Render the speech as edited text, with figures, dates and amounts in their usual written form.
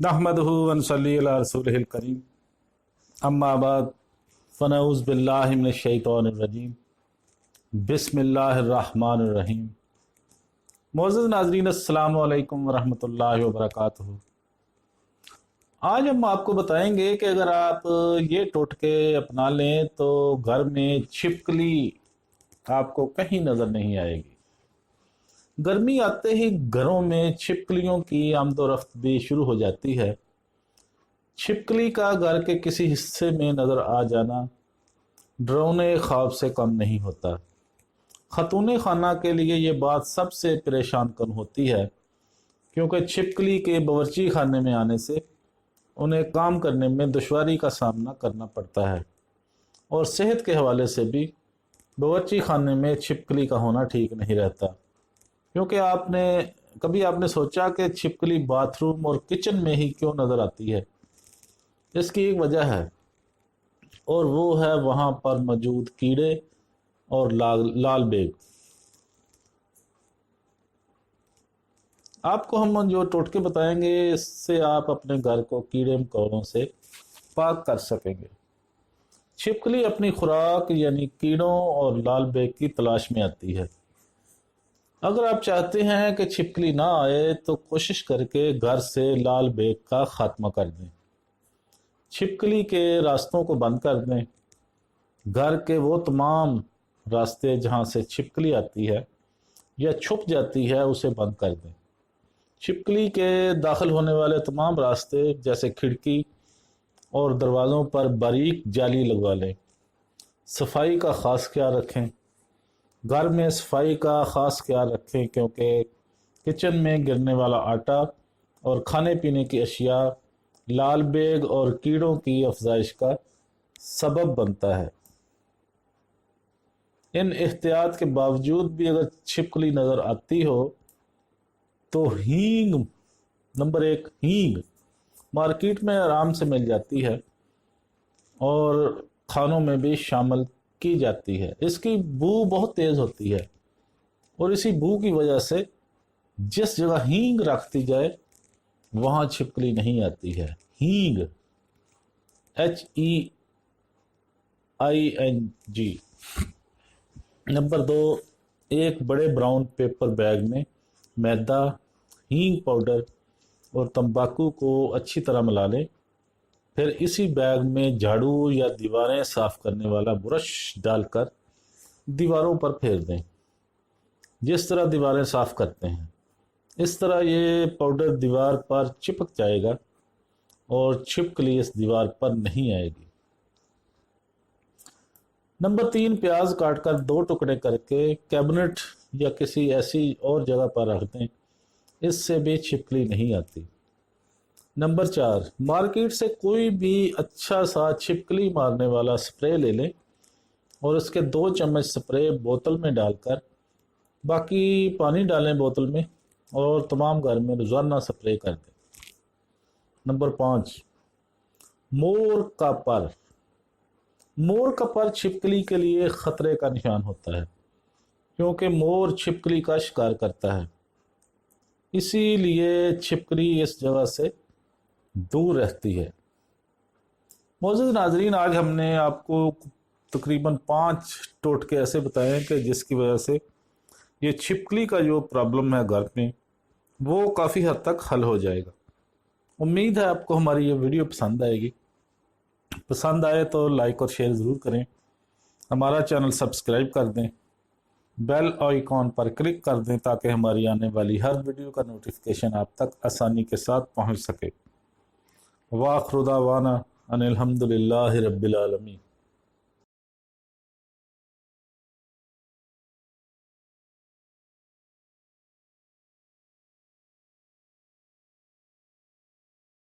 नहमदुहु व नसल्ली अला रसूलिहिल करीम अम्मा बाद फ़नऊज़ु बिल्लाहि मिनश शैतानिर रजीम बिस्मिल्लाहिर रहमानिर रहीम। मोअज़्ज़ज़ नाज़रीन, अस्सलामु अलैकुम व रहमतुल्लाहि व बरकातुहू। आज हम आपको बताएंगे कि अगर आप ये टोटके अपना लें तो घर में छिपकली आपको कहीं नज़र नहीं आएगी। गर्मी आते ही घरों में छिपकलियों की आमदोरफ्त भी शुरू हो जाती है। छिपकली का घर के किसी हिस्से में नज़र आ जाना डरावने ख्वाब से कम नहीं होता। खतून खाना के लिए ये बात सबसे परेशान कन होती है, क्योंकि छिपकली के बावर्ची खाने में आने से उन्हें काम करने में दुश्वारी का सामना करना पड़ता है, और सेहत के हवाले से भी बावर्ची खाने में छिपकली का होना ठीक नहीं रहता। क्योंकि आपने सोचा कि छिपकली बाथरूम और किचन में ही क्यों नज़र आती है? इसकी एक वजह है, और वो है वहाँ पर मौजूद कीड़े और लाल बेग। आपको हम जो टोटके बताएंगे, इससे आप अपने घर को कीड़े मकोड़ों से पाक कर सकेंगे। छिपकली अपनी खुराक यानी कीड़ों और लाल बेग की तलाश में आती है। अगर आप चाहते हैं कि छिपकली ना आए तो कोशिश करके घर से लाल बेग का खात्मा कर दें। छिपकली के रास्तों को बंद कर दें। घर के वो तमाम रास्ते जहां से छिपकली आती है या छुप जाती है, उसे बंद कर दें। छिपकली के दाखिल होने वाले तमाम रास्ते जैसे खिड़की और दरवाज़ों पर बारीक जाली लगवा लें। सफाई का ख़ास ख्याल रखें। घर में सफाई का ख़ास ख्याल रखें, क्योंकि किचन में गिरने वाला आटा और खाने पीने की अशिया लाल बेग और कीड़ों की अफजाइश का सबब बनता है। इन एहतियात के बावजूद भी अगर छिपकली नज़र आती हो तो हींग, नंबर 1 हींग मार्केट में आराम से मिल जाती है और खानों में भी शामिल की जाती है। इसकी बू बहुत तेज़ होती है, और इसी बू की वजह से जिस जगह हींग रखती जाए वहाँ छिपकली नहीं आती है। हींग HEING। नंबर 2, एक बड़े ब्राउन पेपर बैग में मैदा, हींग पाउडर और तंबाकू को अच्छी तरह मिला लें। फिर इसी बैग में झाड़ू या दीवारें साफ करने वाला ब्रश डालकर दीवारों पर फेर दें, जिस तरह दीवारें साफ करते हैं। इस तरह ये पाउडर दीवार पर चिपक जाएगा और छिपकली इस दीवार पर नहीं आएगी। नंबर 3, प्याज काटकर 2 टुकड़े करके कैबिनेट या किसी ऐसी और जगह पर रख दें, इससे भी छिपकली नहीं आती। नंबर 4, मार्केट से कोई भी अच्छा सा छिपकली मारने वाला स्प्रे ले लें और उसके 2 चम्मच स्प्रे बोतल में डालकर, बाकी पानी डालें बोतल में, और तमाम घर में रोज़ाना स्प्रे कर दें। नंबर 5, मोर का पर। मोर का पर छिपकली के लिए ख़तरे का निशान होता है, क्योंकि मोर छिपकली का शिकार करता है। इसीलिए छिपकली इस जगह से दूर रहती है। मोअज़्ज़ज़ नाज़रीन, आज हमने आपको तकरीबन 5 टोटके ऐसे बताए हैं कि जिसकी वजह से ये छिपकली का जो प्रॉब्लम है घर में, वो काफ़ी हद तक हल हो जाएगा। उम्मीद है आपको हमारी ये वीडियो पसंद आएगी। पसंद आए तो लाइक और शेयर ज़रूर करें। हमारा चैनल सब्सक्राइब कर दें, बेल आइकॉन पर क्लिक कर दें, ताकि हमारी आने वाली हर वीडियो का नोटिफिकेशन आप तक आसानी के साथ पहुँच सके। वाखिरु दावाना अनिल हम्दुलिल्लाहि रब्बिल आलमीन।